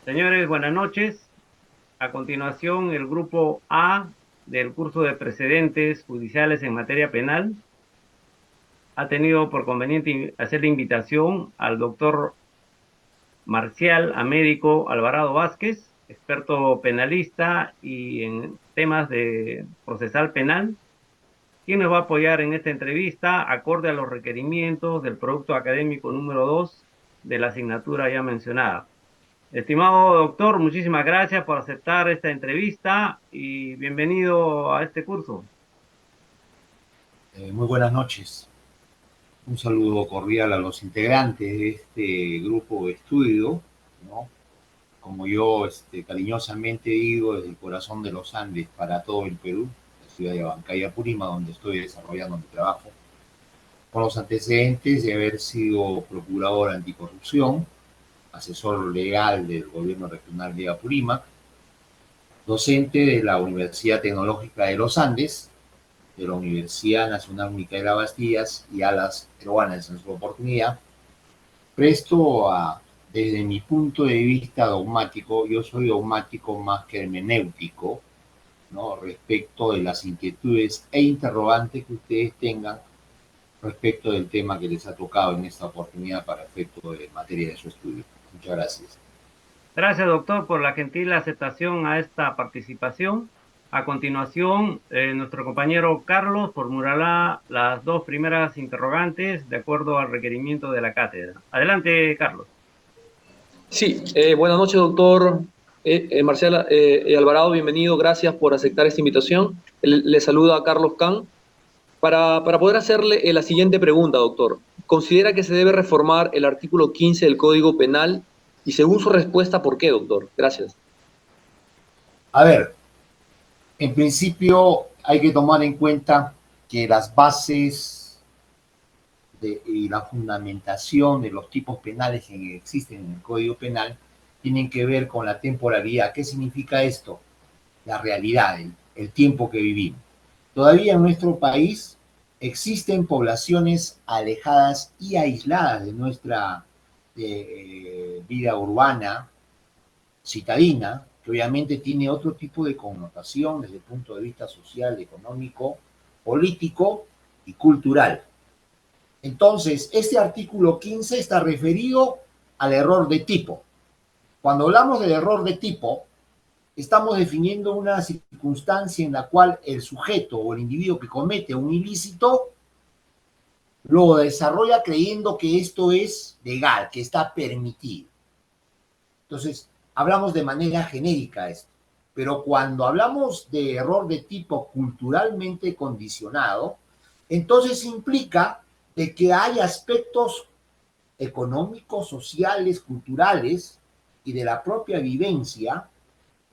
Señores, buenas noches. A continuación, el grupo A del curso de precedentes judiciales en materia penal ha tenido por conveniente hacer la invitación al doctor Marcial Américo Alvarado Vázquez, experto penalista y en temas de procesal penal, quien nos va a apoyar en esta entrevista acorde a los requerimientos del producto académico número 2 de la asignatura ya mencionada. Estimado doctor, muchísimas gracias por aceptar esta entrevista y bienvenido a este curso. Muy buenas noches. Un saludo cordial a los integrantes de este grupo de estudio, ¿no? Como yo cariñosamente digo, desde el corazón de los Andes para todo el Perú, la ciudad de Huancaya, Purima, donde estoy desarrollando mi trabajo, con los antecedentes de haber sido procurador anticorrupción, asesor legal del gobierno regional de Apurímac, docente de la Universidad Tecnológica de los Andes, de la Universidad Nacional Micaela Bastías y Alas Peruanas en su oportunidad, presto a, desde mi punto de vista dogmático, yo soy dogmático más que hermenéutico, ¿no? Respecto de las inquietudes e interrogantes que ustedes tengan respecto del tema que les ha tocado en esta oportunidad para efecto de materia de su estudio. Muchas gracias. Gracias, doctor, por la gentil aceptación a esta participación. A continuación, nuestro compañero Carlos formulará las dos primeras interrogantes de acuerdo al requerimiento de la cátedra. Adelante, Carlos. Sí, buenas noches, doctor Marcial Alvarado, bienvenido, gracias por aceptar esta invitación. Le saluda a Carlos Can. Para poder hacerle la siguiente pregunta, doctor, ¿considera que se debe reformar el artículo 15 del Código Penal? Y según su respuesta, ¿por qué, doctor? Gracias. A ver, en principio hay que tomar en cuenta que las bases y la fundamentación de los tipos penales que existen en el Código Penal tienen que ver con la temporalidad. ¿Qué significa esto? La realidad, el tiempo que vivimos. Todavía en nuestro país existen poblaciones alejadas y aisladas de nuestra vida urbana, citadina, que obviamente tiene otro tipo de connotación desde el punto de vista social, económico, político y cultural. Entonces, este artículo 15 está referido al error de tipo. Cuando hablamos del error de tipo, estamos definiendo una circunstancia en la cual el sujeto o el individuo que comete un ilícito lo desarrolla creyendo que esto es legal, que está permitido. Entonces, hablamos de manera genérica esto. Pero cuando hablamos de error de tipo culturalmente condicionado, entonces implica de que hay aspectos económicos, sociales, culturales y de la propia vivencia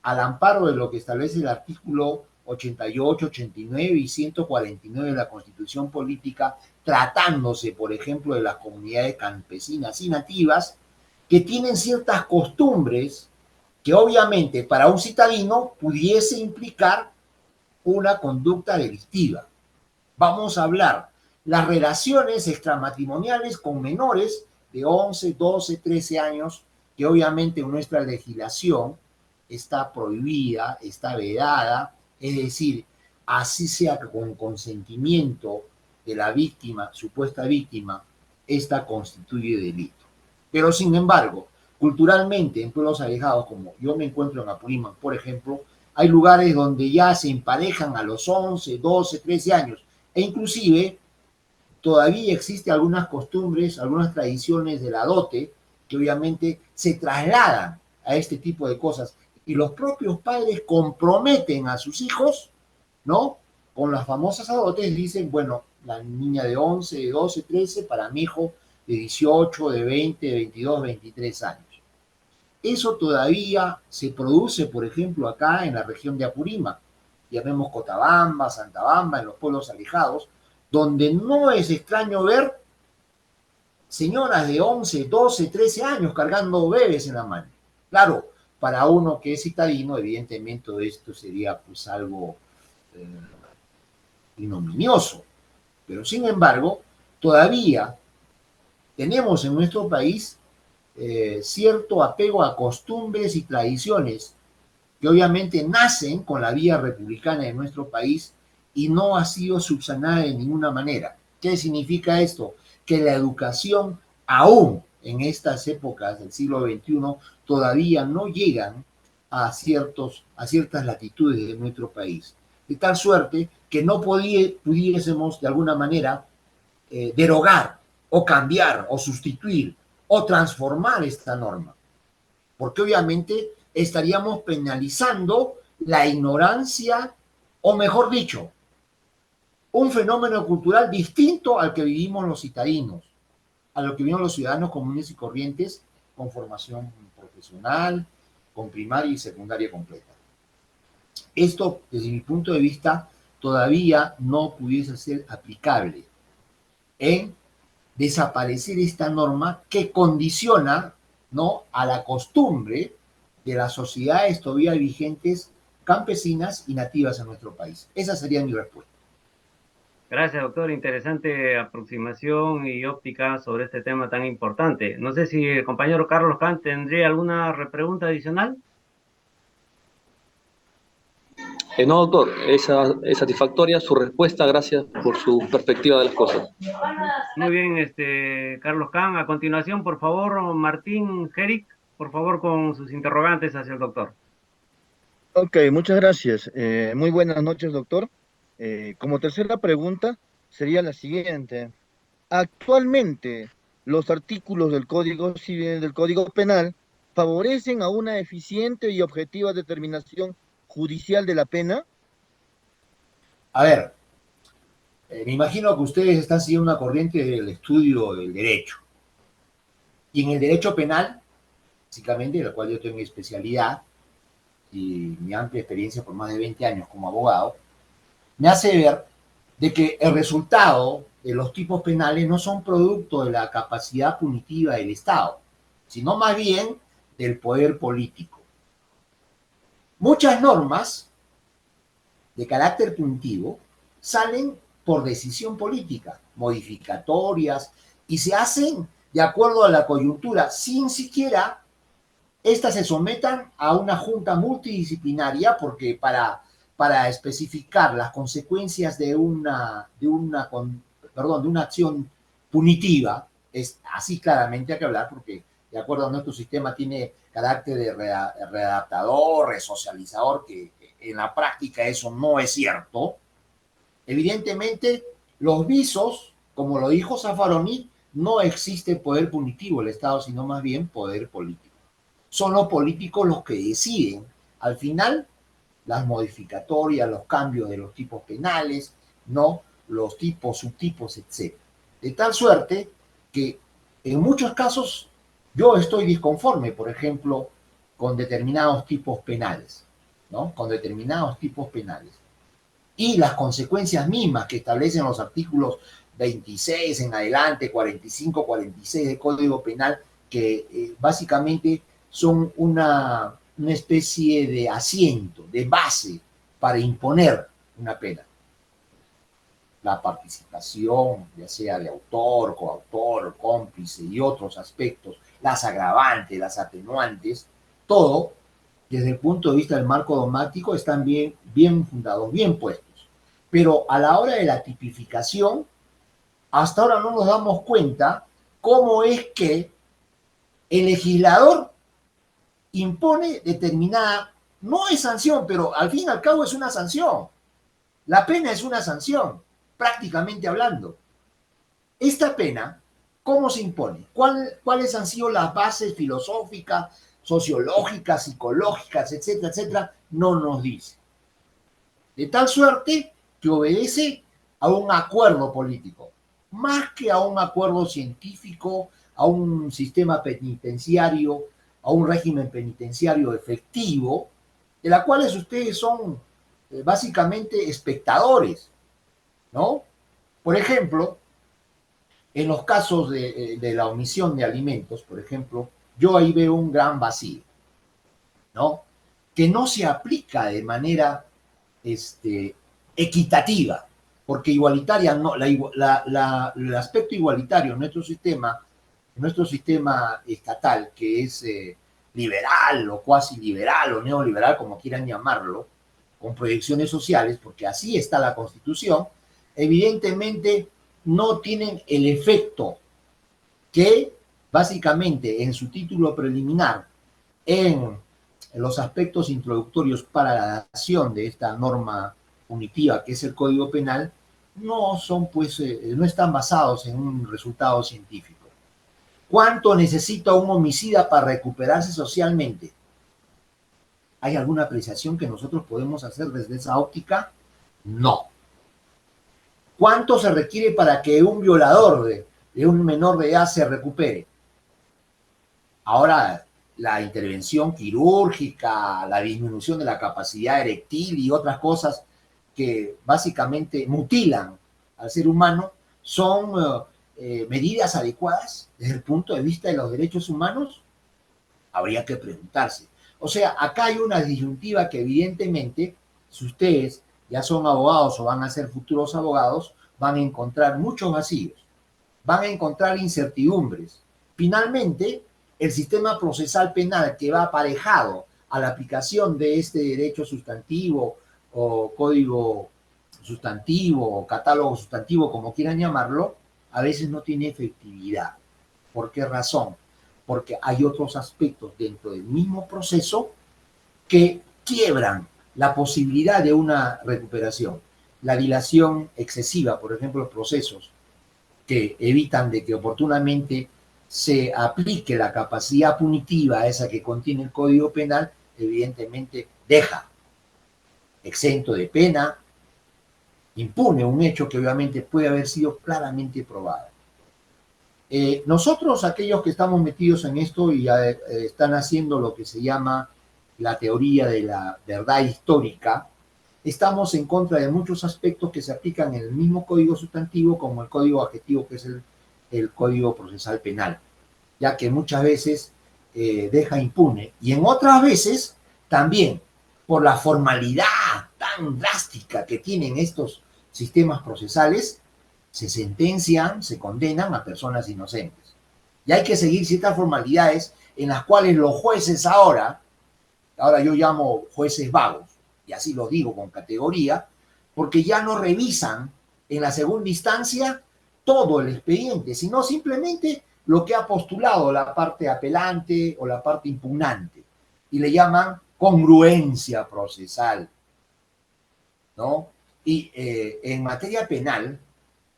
al amparo de lo que establece el artículo 88, 89 y 149 de la Constitución Política, tratándose, por ejemplo, de las comunidades campesinas y nativas, que tienen ciertas costumbres que obviamente para un citadino pudiese implicar una conducta delictiva. Vamos a hablar las relaciones extramatrimoniales con menores de 11, 12, 13 años, que obviamente en nuestra legislación está prohibida, está vedada, es decir, así sea con consentimiento de la víctima, supuesta víctima, esta constituye delito. Pero sin embargo, culturalmente en pueblos alejados, como yo me encuentro en Apurímac, por ejemplo, hay lugares donde ya se emparejan a los 11, 12, 13 años e inclusive todavía existen algunas costumbres, algunas tradiciones de la dote que obviamente se trasladan a este tipo de cosas y los propios padres comprometen a sus hijos, ¿no? Con las famosas adotes dicen, bueno, la niña de 11, de 12, 13 para mi hijo de 18, de 20, 22, 23 años. Eso todavía se produce, por ejemplo, acá en la región de Apurímac, llamemos Cotabamba, Santabamba, en los pueblos alejados, donde no es extraño ver señoras de 11, 12, 13 años cargando bebés en la mano. Claro, para uno que es citadino, evidentemente esto sería pues algo eh, ignominioso, pero sin embargo, todavía tenemos en nuestro país cierto apego a costumbres y tradiciones que obviamente nacen con la vía republicana de nuestro país y no ha sido subsanada de ninguna manera. ¿Qué significa esto? Que la educación, aún en estas épocas del siglo XXI, todavía no llegan a ciertas latitudes de nuestro país. De tal suerte que no pudiésemos de alguna manera derogar o cambiar o sustituir o transformar esta norma, porque obviamente estaríamos penalizando la ignorancia, o mejor dicho, un fenómeno cultural distinto al que vivimos los citadinos, a lo que vivimos los ciudadanos comunes y corrientes con formación profesional, con primaria y secundaria completa. Esto, desde mi punto de vista, todavía no pudiese ser aplicable en desaparecer esta norma que condiciona, ¿no?, a la costumbre de las sociedades todavía vigentes campesinas y nativas en nuestro país. Esa sería mi respuesta. Gracias, doctor. Interesante aproximación y óptica sobre este tema tan importante. No sé si el compañero Carlos Kant tendría alguna repregunta adicional. No, doctor, es satisfactoria su respuesta, gracias por su perspectiva de las cosas. Muy bien, Carlos Kant. A continuación, por favor, Martín Jeric, por favor, con sus interrogantes hacia el doctor. Ok, muchas gracias. Muy buenas noches, doctor. Como tercera pregunta sería la siguiente. Actualmente, los artículos del Código Civil, del Código Penal, favorecen a una eficiente y objetiva determinación judicial de la pena. A ver, me imagino que ustedes están siguiendo una corriente del estudio del derecho. Y en el derecho penal, básicamente, en el cual yo tengo mi especialidad y mi amplia experiencia por más de 20 años como abogado, me hace ver de que el resultado de los tipos penales no son producto de la capacidad punitiva del Estado, sino más bien del poder político. Muchas normas de carácter punitivo salen por decisión política, modificatorias, y se hacen de acuerdo a la coyuntura, sin siquiera estas se sometan a una junta multidisciplinaria, porque para especificar las consecuencias de una acción punitiva, es así claramente hay que hablar, porque de acuerdo a nuestro sistema tiene carácter de readaptador, resocializador, que en la práctica eso no es cierto. Evidentemente, los visos, como lo dijo Zaffaroni, no existe poder punitivo del Estado, sino más bien poder político. Son los políticos los que deciden, al final, las modificatorias, los cambios de los tipos penales, no los tipos, subtipos, etc. De tal suerte que en muchos casos yo estoy disconforme, por ejemplo, con determinados tipos penales, ¿no? Con determinados tipos penales. Y las consecuencias mismas que establecen los artículos 26 en adelante, 45, 46 del Código Penal, que básicamente son una especie de asiento, de base para imponer una pena. La participación, ya sea de autor, coautor, cómplice y otros aspectos, las agravantes, las atenuantes, todo, desde el punto de vista del marco dogmático, están bien fundados, bien puestos. Pero a la hora de la tipificación, hasta ahora no nos damos cuenta cómo es que el legislador impone determinada, no es sanción, pero al fin y al cabo es una sanción. La pena es una sanción, prácticamente hablando. Esta pena, ¿cómo se impone? ¿Cuáles han sido las bases filosóficas, sociológicas, psicológicas, etcétera, etcétera? No nos dice. De tal suerte que obedece a un acuerdo político, más que a un acuerdo científico, a un sistema penitenciario, a un régimen penitenciario efectivo, de la cuales ustedes son básicamente espectadores, ¿no? Por ejemplo, en los casos de la omisión de alimentos, por ejemplo, yo ahí veo un gran vacío, ¿no? Que no se aplica de manera equitativa, porque igualitaria no, el aspecto igualitario en nuestro sistema nuestro sistema estatal, que es liberal o cuasi liberal o neoliberal, como quieran llamarlo, con proyecciones sociales, porque así está la Constitución, evidentemente no tienen el efecto que básicamente en su título preliminar, en los aspectos introductorios para la adaptación de esta norma punitiva que es el Código Penal, no son pues, no están basados en un resultado científico. ¿Cuánto necesita un homicida para recuperarse socialmente? ¿Hay alguna apreciación que nosotros podemos hacer desde esa óptica? No. ¿Cuánto se requiere para que un violador de un menor de edad se recupere? Ahora, la intervención quirúrgica, la disminución de la capacidad eréctil y otras cosas que básicamente mutilan al ser humano, ¿son medidas adecuadas desde el punto de vista de los derechos humanos? Habría que preguntarse. O sea, acá hay una disyuntiva que evidentemente, si ustedes ya son abogados o van a ser futuros abogados, van a encontrar muchos vacíos, van a encontrar incertidumbres. Finalmente, el sistema procesal penal que va aparejado a la aplicación de este derecho sustantivo o código sustantivo o catálogo sustantivo, como quieran llamarlo, a veces no tiene efectividad. ¿Por qué razón? Porque hay otros aspectos dentro del mismo proceso que quiebran la posibilidad de una recuperación. La dilación excesiva, por ejemplo, procesos que evitan de que oportunamente se aplique la capacidad punitiva esa que contiene el Código Penal, evidentemente deja exento de pena, impune un hecho que obviamente puede haber sido claramente probado. Nosotros, aquellos que estamos metidos en esto y están haciendo lo que se llama la teoría de la verdad histórica, estamos en contra de muchos aspectos que se aplican en el mismo código sustantivo como el código adjetivo, que es el Código Procesal Penal, ya que muchas veces deja impune y en otras veces también por la formalidad tan drástica que tienen estos sistemas procesales, se sentencian, se condenan a personas inocentes. Y hay que seguir ciertas formalidades en las cuales los jueces ahora yo llamo jueces vagos, y así lo digo con categoría, porque ya no revisan en la segunda instancia todo el expediente, sino simplemente lo que ha postulado la parte apelante o la parte impugnante, y le llaman congruencia procesal, ¿no? Y en materia penal,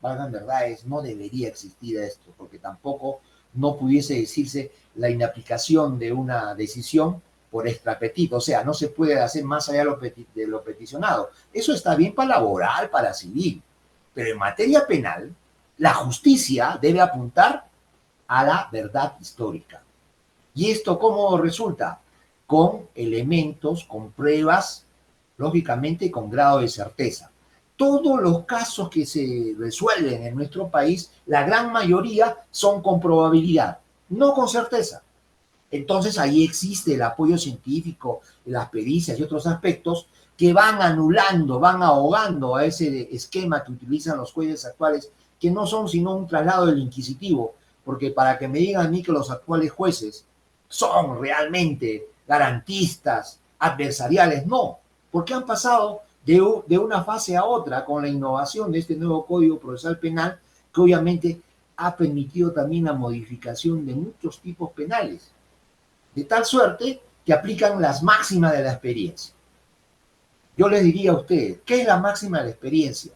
valgan verdades, no debería existir esto, porque tampoco no pudiese decirse la inaplicación de una decisión por extrapetito, o sea, no se puede hacer más allá de lo peticionado. Eso está bien para laboral, para civil, pero en materia penal, la justicia debe apuntar a la verdad histórica. ¿Y esto cómo resulta? Con elementos, con pruebas, lógicamente con grado de certeza. Todos los casos que se resuelven en nuestro país, la gran mayoría son con probabilidad, no con certeza. Entonces ahí existe el apoyo científico, las pericias y otros aspectos que van anulando, van ahogando a ese esquema que utilizan los jueces actuales, que no son sino un traslado del inquisitivo, porque para que me digan a mí que los actuales jueces son realmente garantistas, adversariales, no, porque han pasado de una fase a otra con la innovación de este nuevo Código Procesal Penal, que obviamente ha permitido también la modificación de muchos tipos penales, de tal suerte que aplican las máximas de la experiencia. Yo les diría a ustedes, ¿qué es la máxima de la experiencia?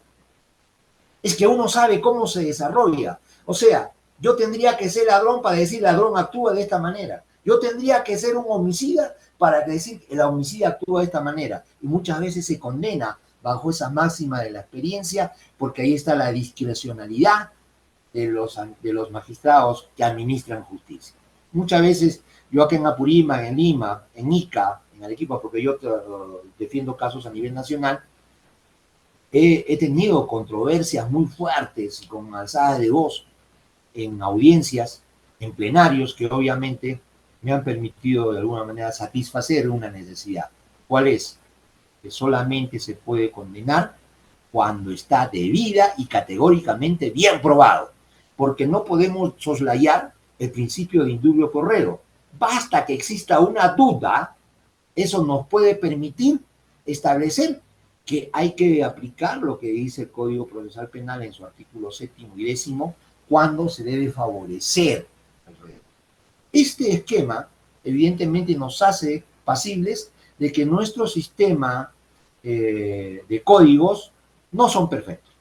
Es que uno sabe cómo se desarrolla. O sea, yo tendría que ser ladrón para decir ladrón actúa de esta manera. Yo tendría que ser un homicida para decir que el homicida actúa de esta manera. Y muchas veces se condena bajo esa máxima de la experiencia, porque ahí está la discrecionalidad de los magistrados que administran justicia. Muchas veces yo aquí en Apurímac, en Lima, en Ica, en Arequipa, porque yo defiendo casos a nivel nacional, he tenido controversias muy fuertes y con alzadas de voz en audiencias, en plenarios, que obviamente me han permitido de alguna manera satisfacer una necesidad. ¿Cuál es? Que solamente se puede condenar cuando está debida y categóricamente bien probado, porque no podemos soslayar el principio de indubio pro reo. Basta que exista una duda, eso nos puede permitir establecer que hay que aplicar lo que dice el Código Procesal Penal en su artículo 7º y 10º, cuando se debe favorecer al reo. Este esquema, evidentemente, nos hace pasibles de que nuestro sistema de códigos no son perfectos.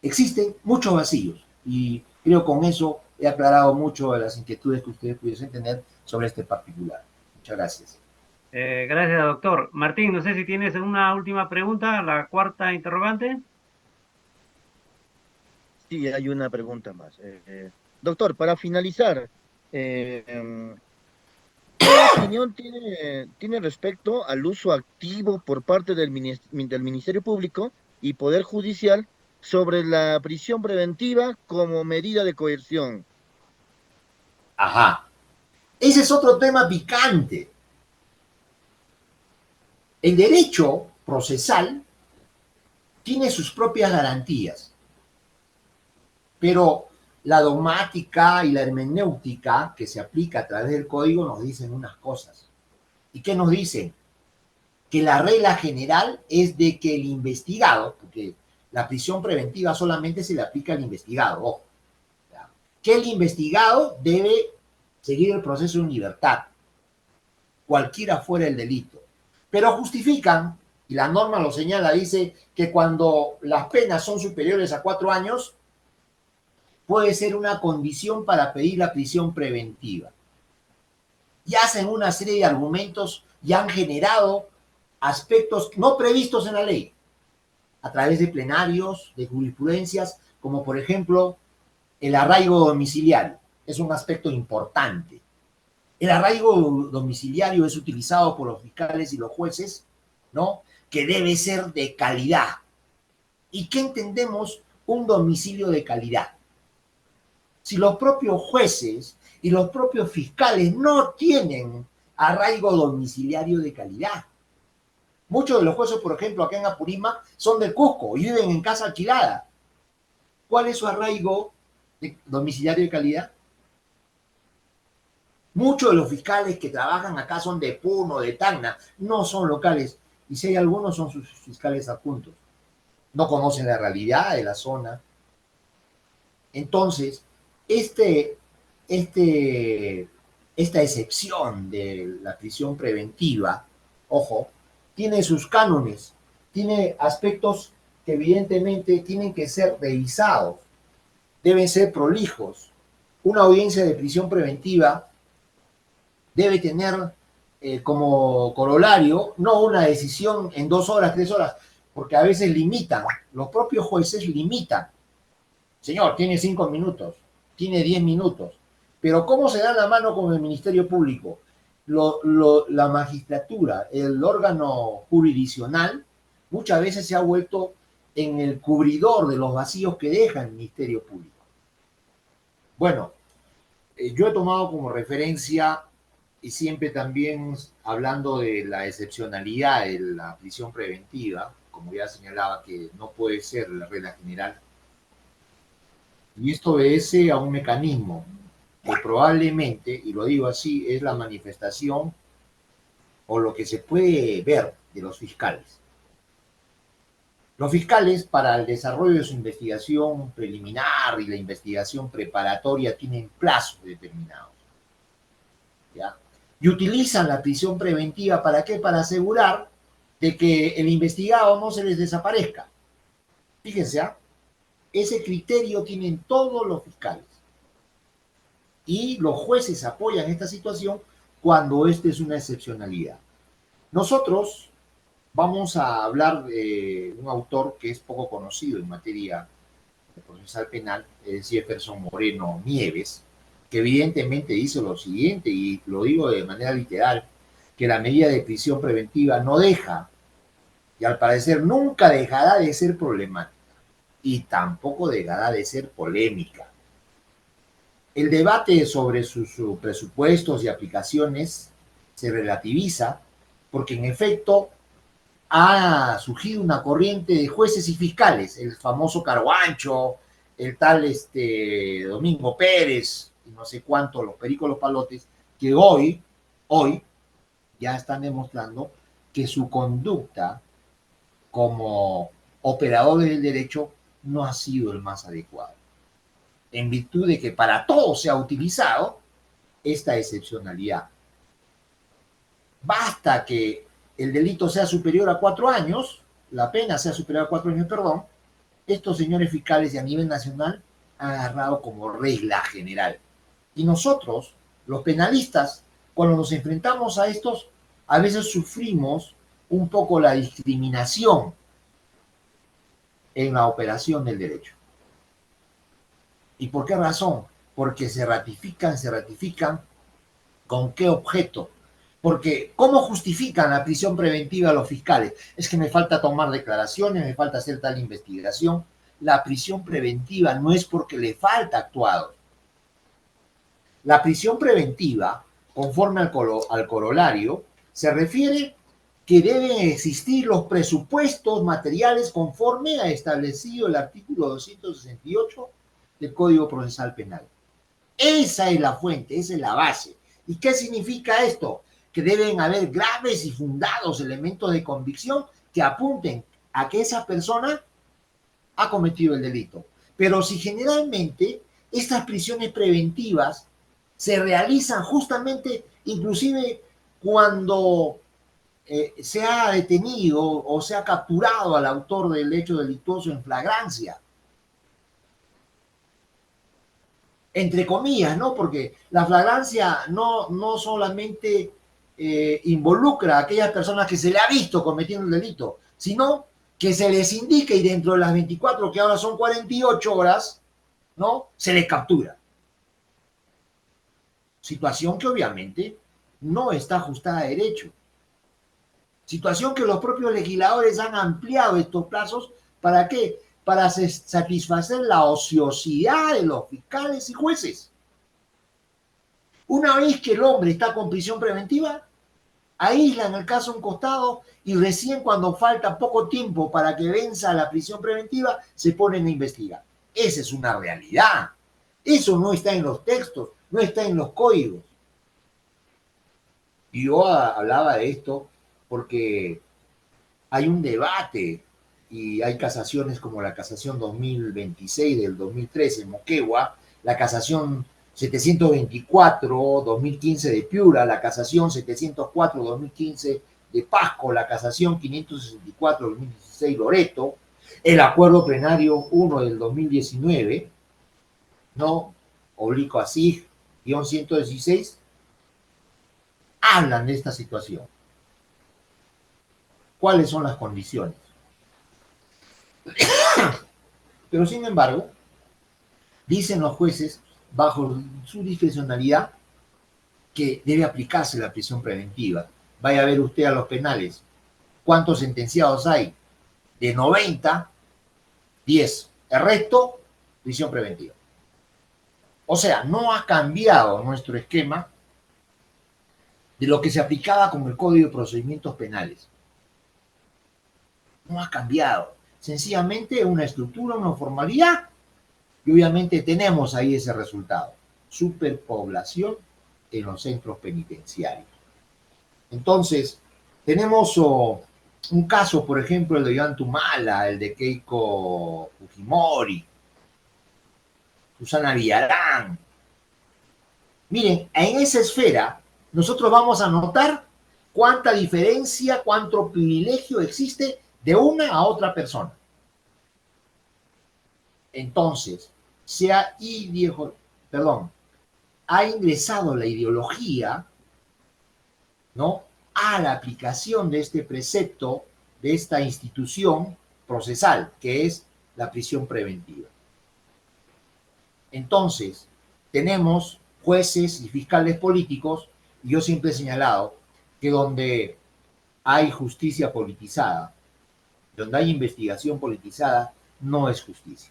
Existen muchos vacíos y creo con eso he aclarado mucho de las inquietudes que ustedes pudiesen tener sobre este particular. Muchas gracias. Gracias, doctor. Martín, no sé si tienes una última pregunta, la cuarta interrogante. Sí, hay una pregunta más. Doctor, para finalizar, ¿qué opinión tiene respecto al uso activo por parte del Ministerio Público y Poder Judicial sobre la prisión preventiva como medida de coerción? Ajá. Ese es otro tema picante. El derecho procesal tiene sus propias garantías, pero la dogmática y la hermenéutica que se aplica a través del código nos dicen unas cosas. ¿Y qué nos dicen? Que la regla general es de que el investigado, porque la prisión preventiva solamente se le aplica al investigado, ojo, que el investigado debe seguir el proceso en libertad, cualquiera fuera el delito. Pero justifican, y la norma lo señala, dice que cuando las penas son superiores a 4 años, puede ser una condición para pedir la prisión preventiva. Y hacen una serie de argumentos y han generado aspectos no previstos en la ley, a través de plenarios, de jurisprudencias, como por ejemplo el arraigo domiciliario. Es un aspecto importante. El arraigo domiciliario es utilizado por los fiscales y los jueces, ¿no? Que debe ser de calidad. ¿Y qué entendemos un domicilio de calidad? Si los propios jueces y los propios fiscales no tienen arraigo domiciliario de calidad. Muchos de los jueces, por ejemplo, acá en Apurímac, son del Cusco y viven en casa alquilada. ¿Cuál es su arraigo domiciliario de calidad? Muchos de los fiscales que trabajan acá son de Puno, de Tacna, no son locales. Y si hay algunos, son sus fiscales adjuntos. No conocen la realidad de la zona. Entonces, esta excepción de la prisión preventiva, ojo, tiene sus cánones, tiene aspectos que evidentemente tienen que ser revisados, deben ser prolijos. Una audiencia de prisión preventiva debe tener como corolario no una decisión en 2 horas, 3 horas, porque a veces limitan, los propios jueces limitan. Señor, tiene 5 minutos, tiene 10 minutos, pero ¿cómo se da la mano con el Ministerio Público? La magistratura, el órgano jurisdiccional, muchas veces se ha vuelto en el cubridor de los vacíos que deja el Ministerio Público. Bueno, yo he tomado como referencia y siempre también hablando de la excepcionalidad de la prisión preventiva, como ya señalaba que no puede ser la regla general, y esto obedece a un mecanismo que probablemente, y lo digo así, es la manifestación o lo que se puede ver de los fiscales. Los fiscales, para el desarrollo de su investigación preliminar y la investigación preparatoria, tienen plazos determinados, ¿ya? Y utilizan la prisión preventiva, ¿para qué? Para asegurar de que el investigado no se les desaparezca. Fíjense, ¿ah? Ese criterio tienen todos los fiscales. Y los jueces apoyan esta situación cuando esta es una excepcionalidad. Nosotros vamos a hablar de un autor que es poco conocido en materia de procesal penal, es Jefferson Moreno Nieves, que evidentemente dice lo siguiente, y lo digo de manera literal, que la medida de prisión preventiva no deja, y al parecer nunca dejará de ser problemática, y tampoco dejará de ser polémica. El debate sobre sus presupuestos y aplicaciones se relativiza porque en efecto ha surgido una corriente de jueces y fiscales, el famoso Carguancho, el tal Domingo Pérez, no sé cuánto, los pericos, los palotes, que hoy ya están demostrando que su conducta como operadores del derecho no ha sido el más adecuado, en virtud de que para todo se ha utilizado esta excepcionalidad. Basta que el delito sea superior a 4 años, la pena sea superior a 4 años, perdón, estos señores fiscales y a nivel nacional han agarrado como regla general. Y nosotros, los penalistas, cuando nos enfrentamos a estos, a veces sufrimos un poco la discriminación en la operación del derecho. ¿Y por qué razón? Porque se ratifican, ¿con qué objeto? Porque ¿cómo justifican la prisión preventiva a los fiscales? Es que me falta tomar declaraciones, me falta hacer tal investigación. La prisión preventiva no es porque le falta actuado. La prisión preventiva, conforme al corolario, se refiere que deben existir los presupuestos materiales conforme a establecido el artículo 268 del Código Procesal Penal. Esa es la fuente, esa es la base. ¿Y qué significa esto? Que deben haber graves y fundados elementos de convicción que apunten a que esa persona ha cometido el delito. Pero si generalmente estas prisiones preventivas se realizan justamente, inclusive cuando se ha detenido o se ha capturado al autor del hecho delictuoso en flagrancia, entre comillas, ¿no? Porque la flagrancia no solamente involucra a aquellas personas que se le ha visto cometiendo el delito, sino que se les indique y dentro de las 24, que ahora son 48 horas, ¿no? Se les captura. Situación que obviamente no está ajustada a derecho. Situación que los propios legisladores han ampliado estos plazos. ¿Para qué? Para satisfacer la ociosidad de los fiscales y jueces. Una vez que el hombre está con prisión preventiva, aíslan el caso a un costado y recién cuando falta poco tiempo para que venza la prisión preventiva, se ponen a investigar. Esa es una realidad. Eso no está en los textos, no está en los códigos. Y yo hablaba de esto porque hay un debate y hay casaciones como la casación 2026 del 2013 en Moquegua, la casación 724-2015 de Piura, la casación 704-2015 de Pasco, la casación 564-2016 Loreto, el acuerdo plenario 1 del 2019, ¿no? Oblico así, guión 116, hablan de esta situación. ¿Cuáles son las condiciones? Pero sin embargo, dicen los jueces, bajo su discrecionalidad, que debe aplicarse la prisión preventiva. Vaya a ver usted a los penales. ¿Cuántos sentenciados hay? De 90, 10. El resto, prisión preventiva. O sea, no ha cambiado nuestro esquema de lo que se aplicaba con el Código de Procedimientos Penales. No ha cambiado. Sencillamente una estructura, una formalidad. Y obviamente tenemos ahí ese resultado. Superpoblación en los centros penitenciarios. Entonces, tenemos un caso, por ejemplo, el de Ollanta, el de Keiko Fujimori, Susana Villarán. Miren, en esa esfera nosotros vamos a notar cuánta diferencia, cuánto privilegio existe de una a otra persona. Entonces, ha ingresado la ideología, ¿no?, a la aplicación de este precepto, de esta institución procesal, que es la prisión preventiva. Entonces, tenemos jueces y fiscales políticos, y yo siempre he señalado que donde hay justicia politizada, donde hay investigación politizada, no es justicia.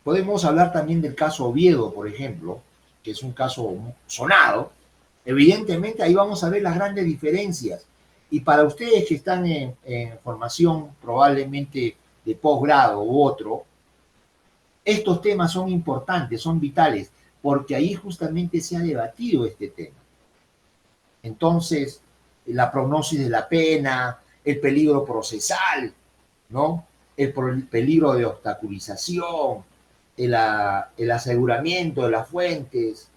Podemos hablar también del caso Oviedo, por ejemplo, que es un caso sonado. Evidentemente ahí vamos a ver las grandes diferencias. Y para ustedes que están en formación probablemente de posgrado u otro, Estos temas son importantes, son vitales, porque ahí justamente se ha debatido este tema. Entonces, la prognosis de la pena, el peligro procesal, ¿no? El peligro de obstaculización, el aseguramiento de las fuentes,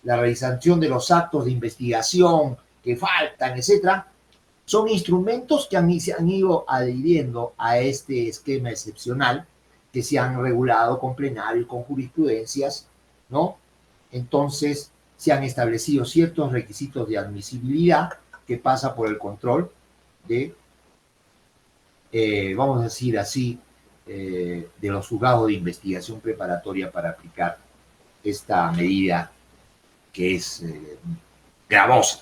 la realización de los actos de investigación que faltan, etcétera, son instrumentos que se han ido adhiriendo a este esquema excepcional, que se han regulado con plenarios, con jurisprudencias, ¿no? Entonces, se han establecido ciertos requisitos de admisibilidad que pasa por el control de, vamos a decir así, de los juzgados de investigación preparatoria para aplicar esta medida que es gravosa.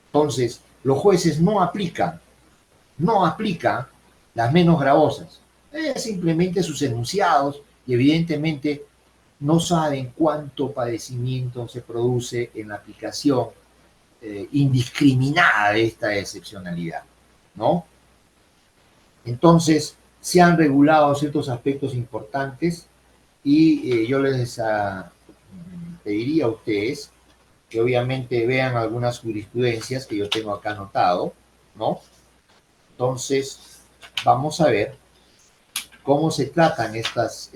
Entonces, los jueces no aplican las menos gravosas. Simplemente sus enunciados y evidentemente no saben cuánto padecimiento se produce en la aplicación indiscriminada de esta excepcionalidad, ¿no? Entonces, se han regulado ciertos aspectos importantes y yo les pediría a ustedes que obviamente vean algunas jurisprudencias que yo tengo acá anotado, ¿no? Entonces, vamos a ver cómo se tratan estas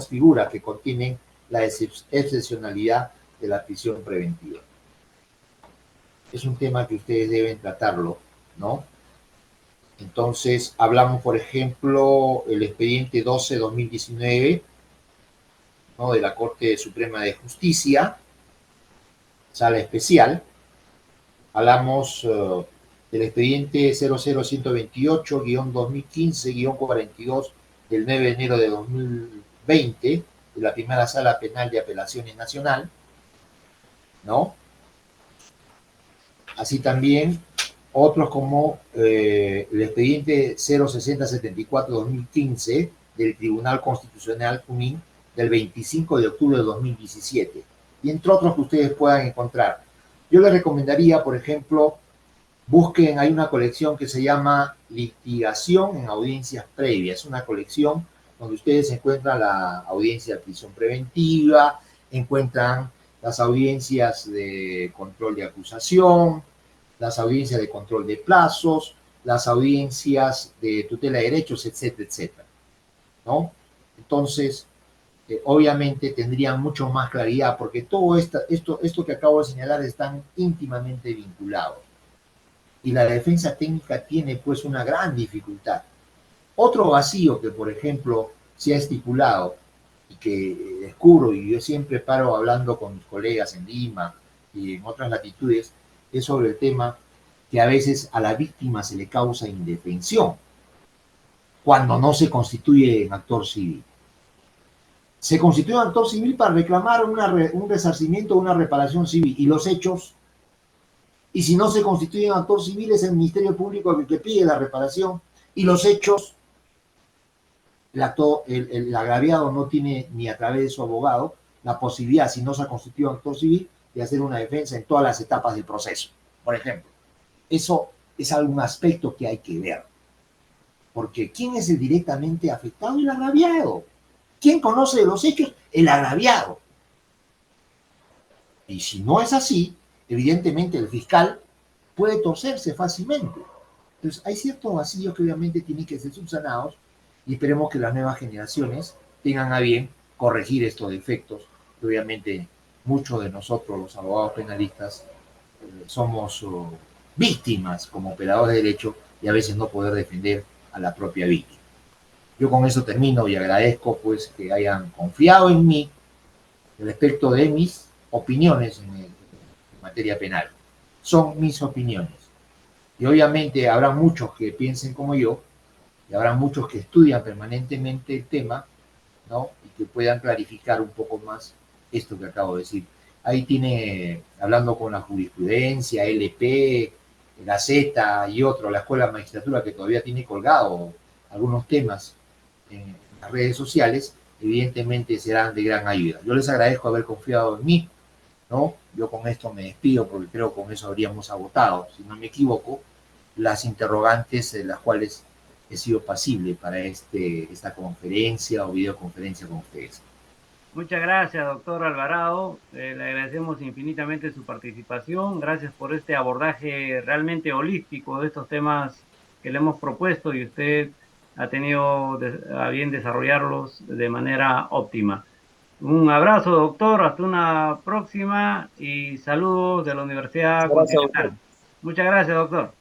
figuras que contienen la excepcionalidad de la prisión preventiva. Es un tema que ustedes deben tratarlo, ¿no? Entonces, hablamos, por ejemplo, el expediente 12-2019, ¿no? De la Corte Suprema de Justicia, sala especial. Hablamos del expediente 00128-2015-42 del 9 de enero de 2020 de la primera sala penal de apelaciones nacional, ¿no? Así también otros como el expediente 06074-2015 del Tribunal Constitucional Junín del 25 de octubre de 2017, y entre otros que ustedes puedan encontrar. Yo les recomendaría, por ejemplo, busquen, hay una colección que se llama Litigación en Audiencias Previas, es una colección donde ustedes encuentran la audiencia de prisión preventiva, encuentran las audiencias de control de acusación, las audiencias de control de plazos, las audiencias de tutela de derechos, etcétera, etcétera, ¿no? Entonces, obviamente tendrían mucho más claridad, porque todo esto que acabo de señalar están íntimamente vinculados. Y la defensa técnica tiene pues una gran dificultad. Otro vacío que, por ejemplo, se ha estipulado y que descubro, y yo siempre paro hablando con mis colegas en Lima y en otras latitudes, es sobre el tema que a veces a la víctima se le causa indefensión cuando no se constituye en actor civil. Se constituye en actor civil para reclamar un resarcimiento o una reparación civil, y los hechos, y si no se constituye en actor civil es el Ministerio Público el que pide la reparación, y los hechos, el agraviado no tiene ni a través de su abogado la posibilidad, si no se ha constituido en actor civil, de hacer una defensa en todas las etapas del proceso, por ejemplo. Eso es algún aspecto que hay que ver, porque ¿quién es el directamente afectado? El agraviado. ¿Quién conoce de los hechos? El agraviado. Y si no es así, evidentemente el fiscal puede torcerse fácilmente. Entonces hay ciertos vacíos que obviamente tienen que ser subsanados, y esperemos que las nuevas generaciones tengan a bien corregir estos defectos, que obviamente muchos de nosotros, los abogados penalistas, somos víctimas como operadores de derecho, y a veces no poder defender a la propia víctima. Yo con eso termino y agradezco pues que hayan confiado en mí respecto de mis opiniones en materia penal. Son mis opiniones. Y obviamente habrá muchos que piensen como yo, y habrá muchos que estudian permanentemente el tema, ¿no? Y que puedan clarificar un poco más esto que acabo de decir. Ahí tiene, hablando con la jurisprudencia, LP, Gaceta y otro, la Escuela de Magistratura, que todavía tiene colgado algunos temas en las redes sociales, evidentemente serán de gran ayuda. Yo les agradezco haber confiado en mí, ¿no? Yo con esto me despido porque creo que con eso habríamos agotado, si no me equivoco, las interrogantes de las cuales he sido pasible para esta conferencia o videoconferencia con ustedes. Muchas gracias, doctor Alvarado. Le agradecemos infinitamente su participación. Gracias por este abordaje realmente holístico de estos temas que le hemos propuesto y usted ha tenido a bien desarrollarlos de manera óptima. Un abrazo, doctor. Hasta una próxima y saludos de la Universidad Gracias, doctor. Continental. Muchas gracias, doctor.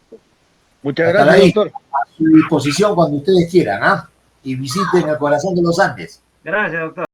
Muchas Hasta gracias, ahí, doctor. a su disposición cuando ustedes quieran, ¿ah? Y visiten el corazón de los Andes. Gracias, doctor.